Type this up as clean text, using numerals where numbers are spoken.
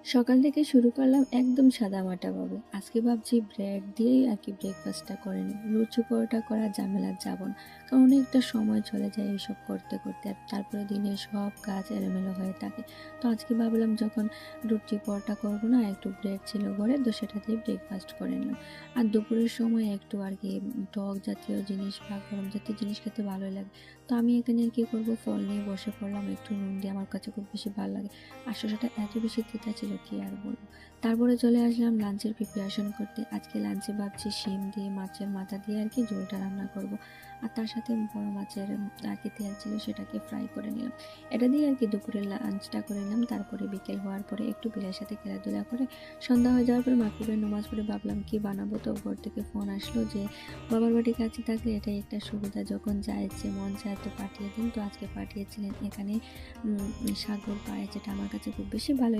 সকাল থেকে শুরু করলাম একদম সাদামাটাভাবে। আজকে ভাবছি ব্রেড দিয়েই আরকি ব্রেকফাস্টটা করে নিই। লুচি পরোটা করার ঝামেলায় যাব না। কারণ অনেকটা সময় চলে যায় এসব করতে, করতে। আর তারপরে দিনের সব কাজ এলোমেলো হয়ে থাকে। তো আজকে ভাবলাম যখন লুচি পরোটা করব না, একটু ব্রেড ছিল ঘরে, তো সেটা দিয়ে ব্রেকফাস্ট করে নিলাম। আর দুপুরের সময় একটু আরকি টক জাতীয় জিনিস বা গরম জাতীয় জিনিস খেতে ভালোই লাগে। তো আমি এখানে আর কি করব, ফল নিয়ে বসে পড়লাম। একটু নুন দিয়ে আমার কাছে খুব বেশি ভালো লাগে। আর শসাটা এত বেশি তিতা ছিল কি আর বলবো। তারপরে চলে আসলাম লাঞ্চের প্রিপারেশন করতে। আজকে লাঞ্চে ভাবছি শিম দিয়ে মাছের মাথা দিয়ে আরকি ঝোলটা রান্না করব। আর তার সাথে বড় মাছের আরকি তেল ছিল, সেটাকে ফ্রাই করে নিলাম। এটা দিয়ে আরকি দুপুরের লাঞ্চটা করে নিলাম। তারপরে বিকেল হওয়ার পরে একটু বিলের সাথে খেলাধুলা করে সন্ধ্যা হয়ে যাওয়ার পরে মাগরিবের নামাজ পড়ে ভাবলাম কি বানাবো, তো ঘর থেকে ফোন আসলো যে বাবার বাড়ির কাছে থাকলে এটাই একটা সুবিধা, যখন যা ইচ্ছে মন চায় তো পাঠিয়ে দিন। তো আজকে পাঠিয়েছিলেন এখানে সাগর পায়ে, যেটা আমার কাছে খুব বেশি ভালোই